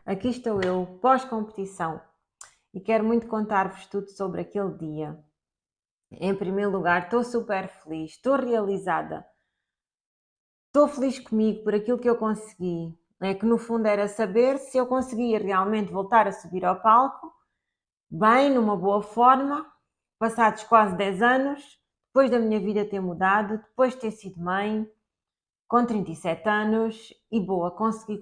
aqui estou eu, pós-competição, e quero muito contar-vos tudo sobre aquele dia. Em primeiro lugar, estou super feliz, estou realizada, estou feliz comigo por aquilo que eu consegui. É que no fundo era saber se eu conseguia realmente voltar a subir ao palco, bem, numa boa forma, passados quase 10 anos, depois da minha vida ter mudado, depois de ter sido mãe, com 37 anos, e boa, consegui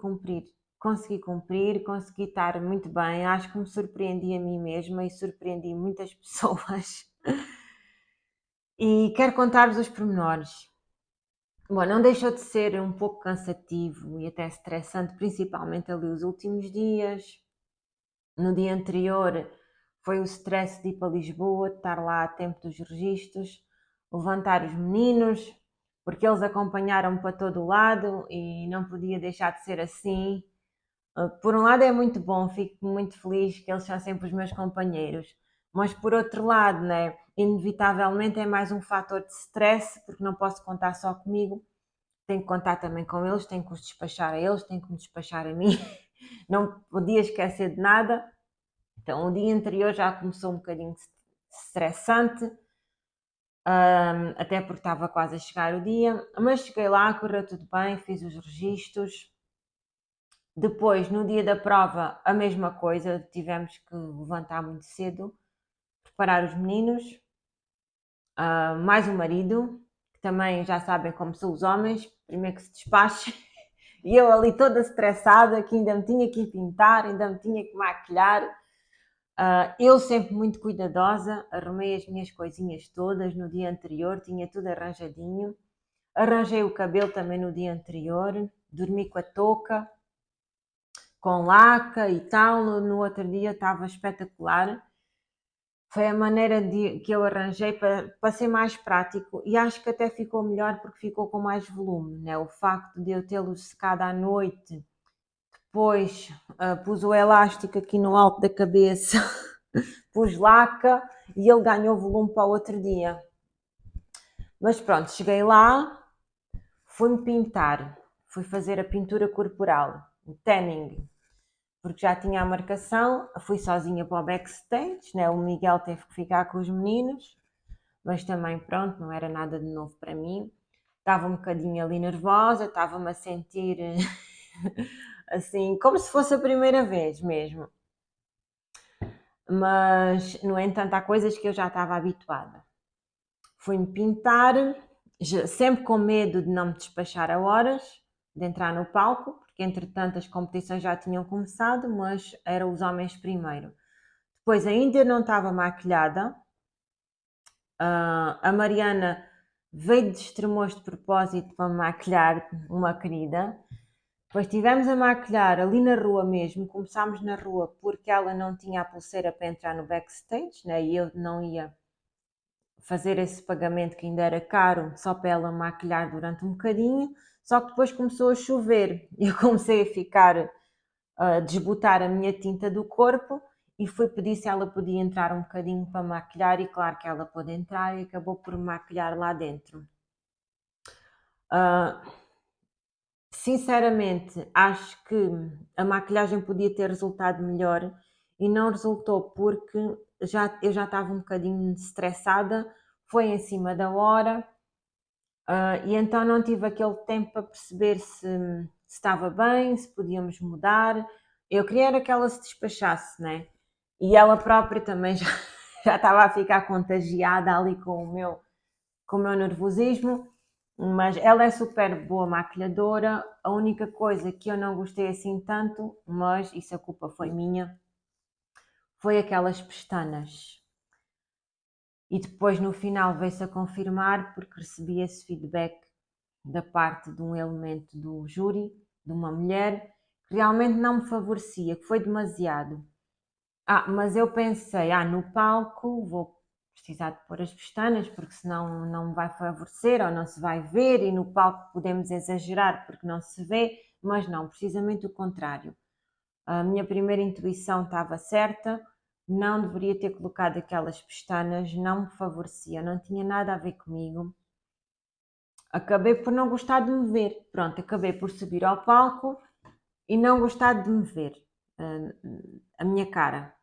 estar muito bem, acho que me surpreendi a mim mesma e surpreendi muitas pessoas. E quero contar-vos os pormenores. Bom, não deixou de ser um pouco cansativo e até estressante, principalmente ali os últimos dias. No dia anterior foi o stress de ir para Lisboa, de estar lá a tempo dos registros, levantar os meninos, porque eles acompanharam-me para todo o lado e não podia deixar de ser assim. Por um lado é muito bom, fico muito feliz que eles são sempre os meus companheiros, mas por outro lado, né, inevitavelmente é mais um fator de stress, porque não posso contar só comigo, tenho que contar também com eles, tenho que os despachar a eles, tenho que me despachar a mim, não podia esquecer de nada. Então o dia anterior já começou um bocadinho estressante, até porque estava quase a chegar o dia, mas cheguei lá, correu tudo bem, fiz os registros. Depois, no dia da prova, a mesma coisa, tivemos que levantar muito cedo, preparar os meninos, mais o marido, que também já sabem como são os homens, primeiro que se despache, e eu ali toda estressada, que ainda me tinha que pintar, ainda me tinha que maquilhar. Eu sempre muito cuidadosa, arrumei as minhas coisinhas todas no dia anterior, tinha tudo arranjadinho. Arranjei o cabelo também no dia anterior, dormi com a touca, com laca e tal, no outro dia estava espetacular. Foi a maneira que eu arranjei para ser mais prático e acho que até ficou melhor porque ficou com mais volume, né? O facto de eu tê-lo secado à noite, depois pus o elástico aqui no alto da cabeça, pus laca e ele ganhou volume para o outro dia. Mas pronto, cheguei lá, fui-me pintar, fui fazer a pintura corporal, o tanning, porque já tinha a marcação, fui sozinha para o backstage, né? O Miguel teve que ficar com os meninos, mas também pronto, não era nada de novo para mim. Estava um bocadinho ali nervosa, estava-me a sentir assim, como se fosse a primeira vez mesmo. Mas, no entanto, há coisas que eu já estava habituada. Fui-me pintar, sempre com medo de não me despachar a horas, de entrar no palco, porque entretanto as competições já tinham começado, mas eram os homens primeiro. Depois ainda não estava maquilhada. A Mariana veio de Estremoz de propósito para maquilhar uma querida. Depois estivemos a maquilhar ali na rua mesmo. Começámos na rua porque ela não tinha a pulseira para entrar no backstage, né? E eu não ia fazer esse pagamento que ainda era caro só para ela maquilhar durante um bocadinho. Só que depois começou a chover e eu comecei a ficar a desbotar a minha tinta do corpo e fui pedir se ela podia entrar um bocadinho para maquilhar e claro que ela pôde entrar e acabou por maquilhar lá dentro. Sinceramente, acho que a maquilhagem podia ter resultado melhor e não resultou porque eu já estava um bocadinho estressada, foi em cima da hora, e então não tive aquele tempo para perceber se estava bem, se podíamos mudar. Eu queria era que ela se despachasse, né? E ela própria também já estava a ficar contagiada ali com o meu nervosismo, mas ela é super boa maquilhadora. A única coisa que eu não gostei assim tanto, mas isso a culpa foi minha, foi aquelas pestanas. E depois no final veio-se a confirmar porque recebi esse feedback da parte de um elemento do júri, de uma mulher, que realmente não me favorecia, que foi demasiado. Mas eu pensei, no palco vou precisar de pôr as pestanas, porque senão não me vai favorecer ou não se vai ver, e no palco podemos exagerar porque não se vê, mas não, precisamente o contrário. A minha primeira intuição estava certa, não deveria ter colocado aquelas pestanas, não me favorecia, não tinha nada a ver comigo. Acabei por não gostar de me ver, pronto, acabei por subir ao palco e não gostar de me ver. a minha cara.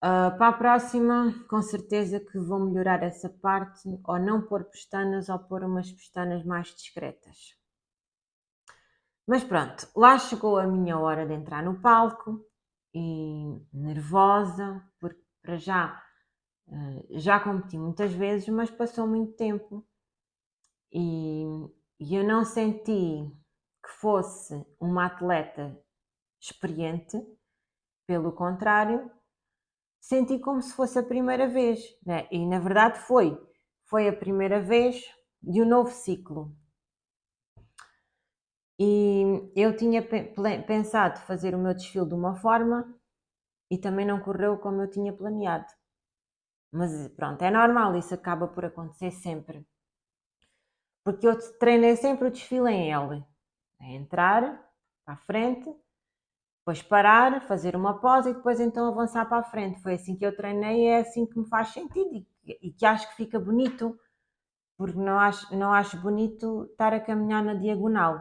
Para a próxima, com certeza que vou melhorar essa parte, ou não pôr pestanas, ou pôr umas pestanas mais discretas. Mas pronto, lá chegou a minha hora de entrar no palco e nervosa, porque para já competi muitas vezes, mas passou muito tempo e eu não senti que fosse uma atleta experiente, pelo contrário, senti como se fosse a primeira vez, né? E na verdade foi a primeira vez de um novo ciclo. E eu tinha pensado fazer o meu desfile de uma forma e também não correu como eu tinha planeado. Mas pronto, é normal, isso acaba por acontecer sempre. Porque eu treinei sempre o desfile em L. É entrar para a frente, depois parar, fazer uma pausa e depois então avançar para a frente. Foi assim que eu treinei e é assim que me faz sentido e que acho que fica bonito, porque não acho bonito estar a caminhar na diagonal.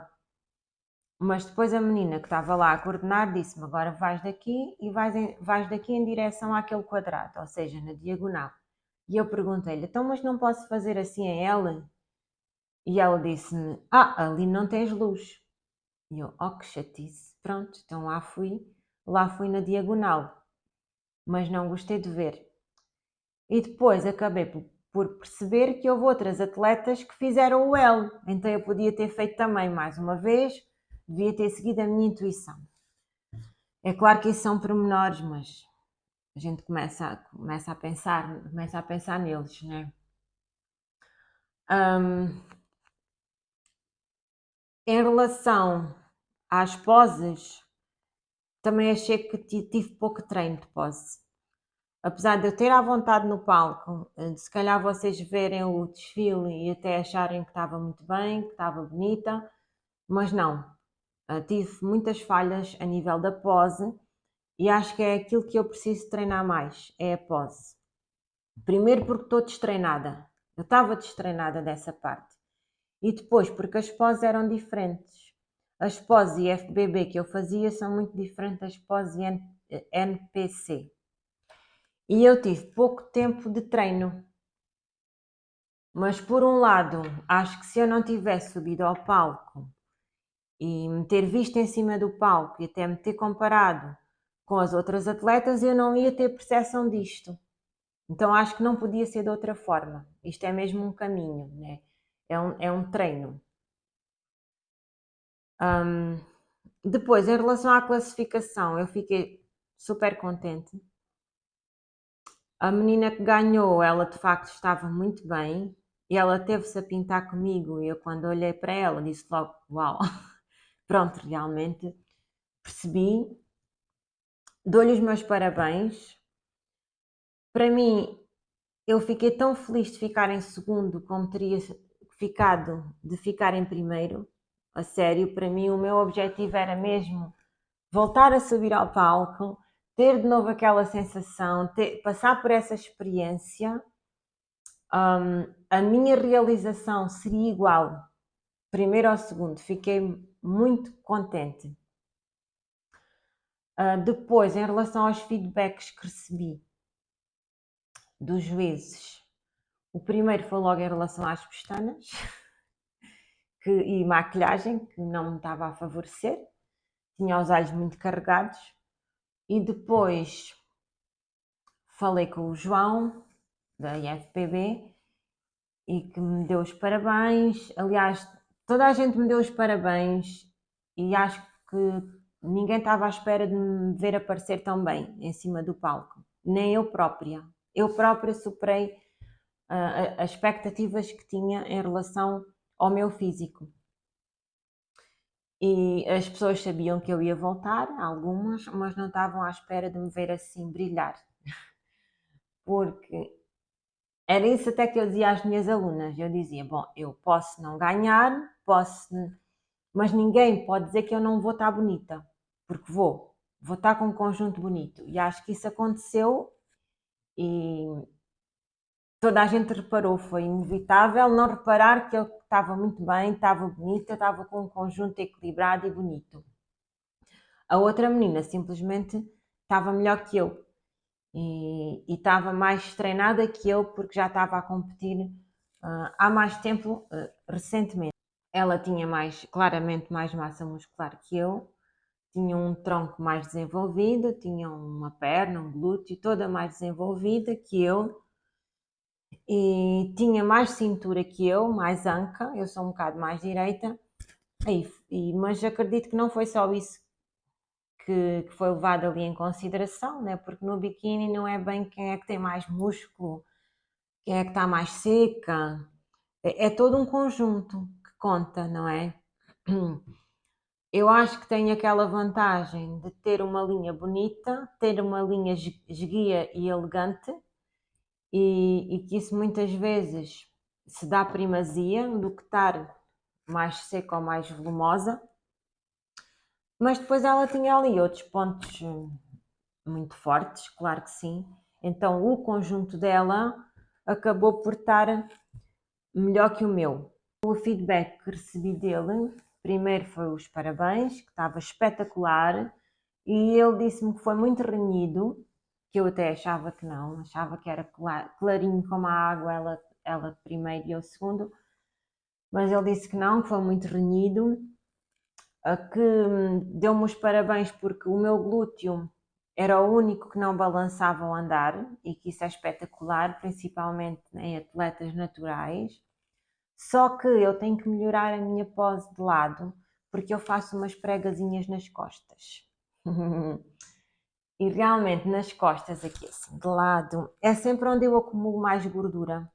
Mas depois a menina que estava lá a coordenar disse-me: agora vais daqui e vais daqui em direção àquele quadrado, ou seja, na diagonal. E eu perguntei-lhe: então, mas não posso fazer assim em L? E ela disse-me: ali não tens luz. E eu: oh, que chatice. Pronto, então lá fui na diagonal, mas não gostei de ver. E depois acabei por perceber que houve outras atletas que fizeram o L, então eu podia ter feito também mais uma vez, devia ter seguido a minha intuição. É claro que isso são pormenores, mas a gente começa a pensar neles, né? Em relação às poses, também achei que tive pouco treino de pose. Apesar de eu ter à vontade no palco, se calhar vocês verem o desfile e até acharem que estava muito bem, que estava bonita, mas não. Tive muitas falhas a nível da pose e acho que é aquilo que eu preciso treinar mais, é a pose. Primeiro porque estou destreinada. Eu estava destreinada dessa parte. E depois porque as poses eram diferentes. As poses IFBB que eu fazia são muito diferentes das poses NPC. E eu tive pouco tempo de treino. Mas por um lado, acho que se eu não tivesse subido ao palco e me ter visto em cima do palco e até me ter comparado com as outras atletas, eu não ia ter percepção disto. Então acho que não podia ser de outra forma. Isto é mesmo um caminho, né? É um treino. Depois, em relação à classificação, eu fiquei super contente. A menina que ganhou, ela de facto estava muito bem e ela teve-se a pintar comigo. E eu, quando olhei para ela, disse logo: uau, pronto, realmente percebi. Dou-lhe os meus parabéns. Para mim, eu fiquei tão feliz de ficar em segundo como teria ficado de ficar em primeiro. A sério, para mim o meu objetivo era mesmo voltar a subir ao palco, ter de novo aquela sensação, passar por essa experiência. A minha realização seria igual, primeiro ao segundo. Fiquei muito contente. Depois, em relação aos feedbacks que recebi dos juízes, o primeiro foi logo em relação às pestanas e maquilhagem, que não me estava a favorecer. Tinha os olhos muito carregados. E depois falei com o João, da IFPB, e que me deu os parabéns. Aliás, toda a gente me deu os parabéns e acho que ninguém estava à espera de me ver aparecer tão bem em cima do palco. Nem eu própria. Eu própria superei as expectativas que tinha em relação ao meu físico. E as pessoas sabiam que eu ia voltar, algumas, mas não estavam à espera de me ver assim brilhar. Porque era isso até que eu dizia às minhas alunas. Eu dizia: bom, eu posso não ganhar, mas ninguém pode dizer que eu não vou estar bonita, porque vou estar com um conjunto bonito. E acho que isso aconteceu e toda a gente reparou, foi inevitável não reparar que eu estava muito bem, estava bonita, estava com um conjunto equilibrado e bonito. A outra menina simplesmente estava melhor que eu e estava mais treinada que eu porque já estava a competir há mais tempo, recentemente. Ela tinha claramente mais massa muscular que eu, tinha um tronco mais desenvolvido, tinha uma perna, um glúteo toda mais desenvolvida que eu e tinha mais cintura que eu, mais anca, eu sou um bocado mais direita, mas acredito que não foi só isso que foi levado ali em consideração, né? Porque no biquíni não é bem quem é que tem mais músculo, quem é que está mais seca, é todo um conjunto que conta, não é? Eu acho que tem aquela vantagem de ter uma linha bonita, ter uma linha esguia e elegante, e que isso muitas vezes se dá primazia do que estar mais seca ou mais volumosa. Mas depois ela tinha ali outros pontos muito fortes, claro que sim. Então o conjunto dela acabou por estar melhor que o meu. O feedback que recebi dele, primeiro foi os parabéns, que estava espetacular, e ele disse-me que foi muito renhido, que eu até achava que não, achava que era clarinho como a água, ela primeiro e eu segundo, mas ele disse que não, que foi muito renhido, que deu-me os parabéns porque o meu glúteo era o único que não balançava ao andar e que isso é espetacular, principalmente em atletas naturais. Só que eu tenho que melhorar a minha pose de lado porque eu faço umas pregazinhas nas costas. E realmente nas costas aqui assim, de lado, é sempre onde eu acumulo mais gordura.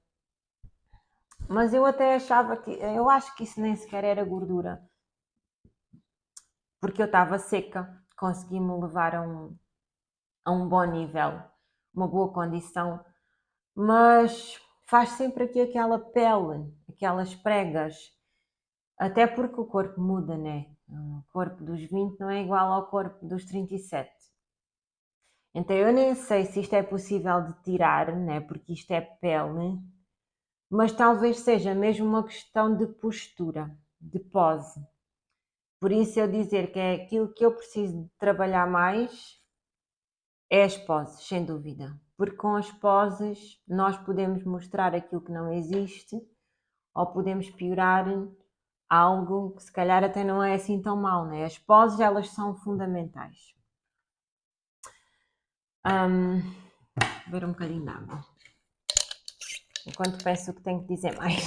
Mas eu até achava eu acho que isso nem sequer era gordura, porque eu estava seca, consegui-me levar a um bom nível, uma boa condição, mas faz sempre aqui aquela pele, aquelas pregas, até porque o corpo muda, né? O corpo dos 20 não é igual ao corpo dos 37. Então eu nem sei se isto é possível de tirar, né? Porque isto é pele, mas talvez seja mesmo uma questão de postura, de pose. Por isso eu dizer que é aquilo que eu preciso de trabalhar mais é as poses, sem dúvida. Porque com as poses nós podemos mostrar aquilo que não existe ou podemos piorar algo que se calhar até não é assim tão mau, né? As poses elas são fundamentais. Beber um bocadinho de água. Enquanto penso o que tenho que dizer mais.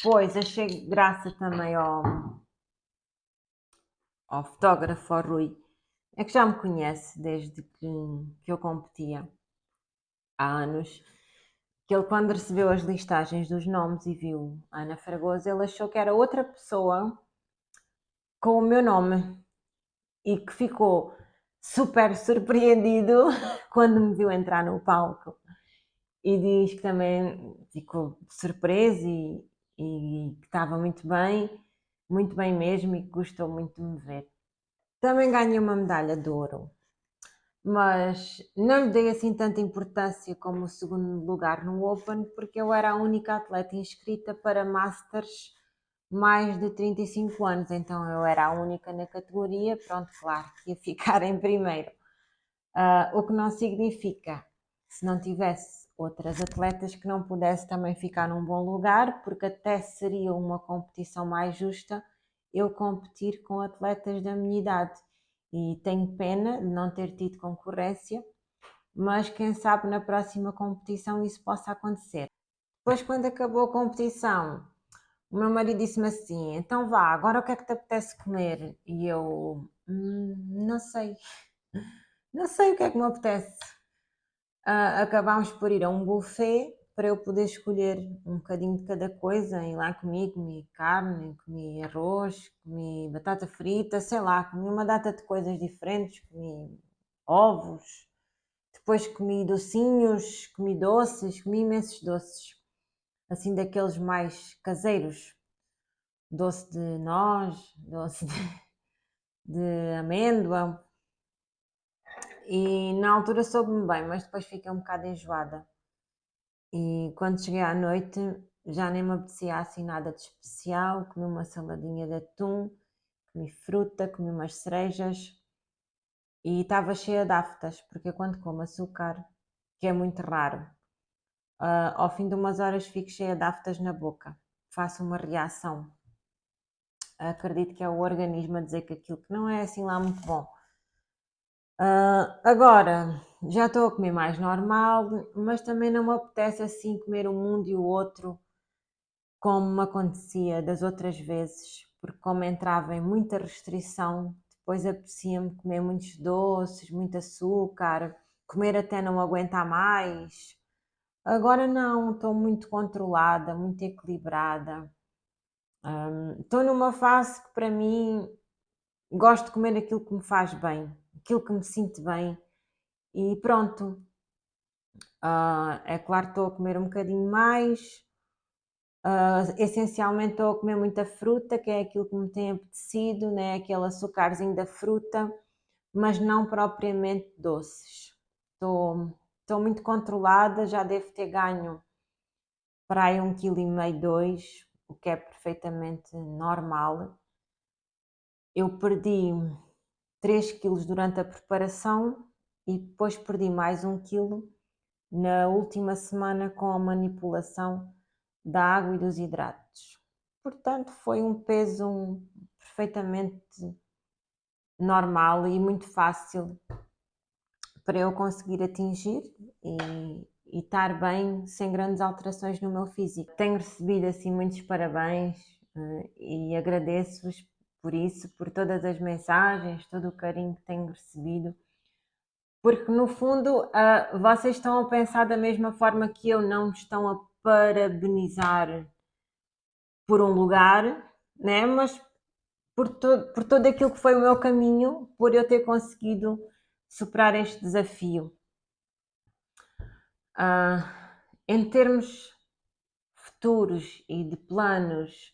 Pois, achei graça também ao fotógrafo, ao Rui. É que já me conhece desde que eu competia há anos. Que ele, quando recebeu as listagens dos nomes e viu Ana Fragoso, ele achou que era outra pessoa com o meu nome e que ficou super surpreendido quando me viu entrar no palco. E diz que também ficou surpreso e que estava muito bem mesmo, e que gostou muito de me ver. Também ganhei uma medalha de ouro, mas não lhe dei assim tanta importância como o segundo lugar no Open, porque eu era a única atleta inscrita para Masters mais de 35 anos, então eu era a única na categoria, pronto, claro, que ia ficar em primeiro. O que não significa, se não tivesse outras atletas, que não pudesse também ficar num bom lugar, porque até seria uma competição mais justa eu competir com atletas da minha idade. E tenho pena de não ter tido concorrência, mas quem sabe na próxima competição isso possa acontecer. Depois, quando acabou a competição, o meu marido disse-me assim: então vá, agora o que é que te apetece comer? E eu, não sei, não sei o que é que me apetece. Acabámos por ir a um buffet para eu poder escolher um bocadinho de cada coisa. E lá comi carne, comi arroz, comi batata frita, sei lá, comi uma data de coisas diferentes, comi ovos, depois comi docinhos, comi doces, comi imensos doces, assim daqueles mais caseiros, doce de noz, doce de amêndoa, e na altura soube-me bem, mas depois fiquei um bocado enjoada. E quando cheguei à noite, já nem me apetecia assim nada de especial. Comi uma saladinha de atum, comi fruta, comi umas cerejas e estava cheia de aftas, porque eu quando como açúcar, que é muito raro, ao fim de umas horas fico cheia de aftas na boca, faço uma reação. Acredito que é o organismo a dizer que aquilo que não é assim lá muito bom. Agora, já estou a comer mais normal, mas também não me apetece assim comer um mundo e o outro, como me acontecia das outras vezes, porque como entrava em muita restrição, depois apetecia-me comer muitos doces, muito açúcar, comer até não aguentar mais. Agora não, estou muito controlada, muito equilibrada. Estou numa fase que para mim gosto de comer aquilo que me faz bem, aquilo que me sinto bem e pronto. É claro que estou a comer um bocadinho mais. Essencialmente estou a comer muita fruta, que é aquilo que me tem apetecido, né? Aquele açucarzinho da fruta, mas não propriamente doces. Estou muito controlada, já devo ter ganho para aí 1,5 kg, 2, o que é perfeitamente normal. Eu perdi 3 quilos durante a preparação e depois perdi mais 1 quilo na última semana com a manipulação da água e dos hidratos. Portanto, foi um peso perfeitamente normal e muito fácil para eu conseguir atingir e estar bem, sem grandes alterações no meu físico. Tenho recebido assim muitos parabéns e agradeço-vos por isso, por todas as mensagens, todo o carinho que tenho recebido, porque no fundo vocês estão a pensar da mesma forma que eu, não me estão a parabenizar por um lugar, né? Mas por todo aquilo que foi o meu caminho, por eu ter conseguido superar este desafio. Em termos futuros e de planos,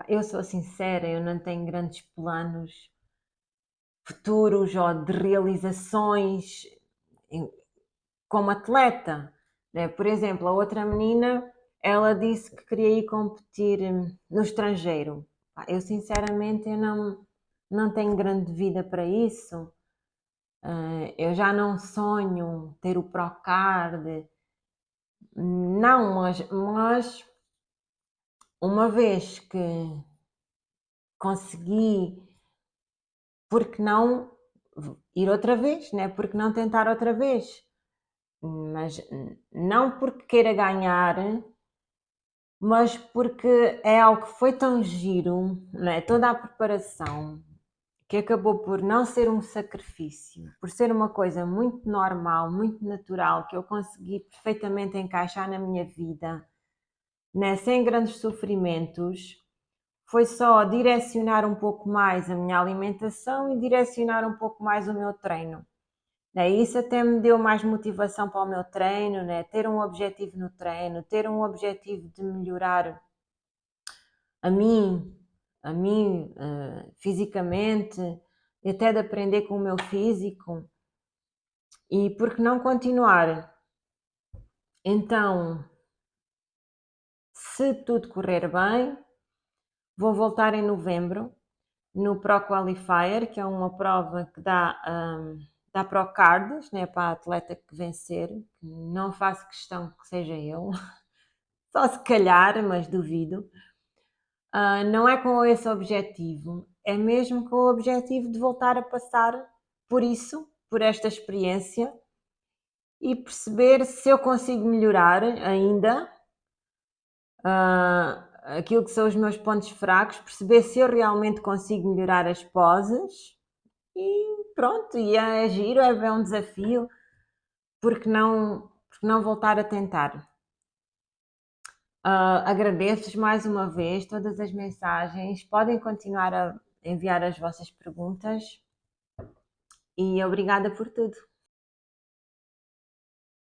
eu sou sincera, eu não tenho grandes planos futuros ou de realizações como atleta, né? Por exemplo, a outra menina, ela disse que queria ir competir no estrangeiro. Eu sinceramente eu não tenho grande vida para isso. Eu já não sonho ter o Procard, não, mas uma vez que consegui, por que não ir outra vez, né? Por que não tentar outra vez? Mas não porque queira ganhar, mas porque é algo que foi tão giro, né? Toda a preparação, que acabou por não ser um sacrifício, por ser uma coisa muito normal, muito natural, que eu consegui perfeitamente encaixar na minha vida, né? Sem grandes sofrimentos. Foi só direcionar um pouco mais a minha alimentação e direcionar um pouco mais o meu treino. Né? Isso até me deu mais motivação para o meu treino, né? Ter um objetivo no treino, ter um objetivo de melhorar a mim, fisicamente, e até de aprender com o meu físico. E por que não continuar? Então, se tudo correr bem, vou voltar em novembro no Pro Qualifier, que é uma prova que dá Pro Cards, né, para a atleta que vencer. Não faço questão que seja eu, só se calhar, mas duvido. Não é com esse objetivo, é mesmo com o objetivo de voltar a passar por isso, por esta experiência e perceber se eu consigo melhorar ainda aquilo que são os meus pontos fracos, perceber se eu realmente consigo melhorar as poses e pronto, e é giro, é um desafio, porque não voltar a tentar? Agradeço-vos mais uma vez todas as mensagens, podem continuar a enviar as vossas perguntas e obrigada por tudo.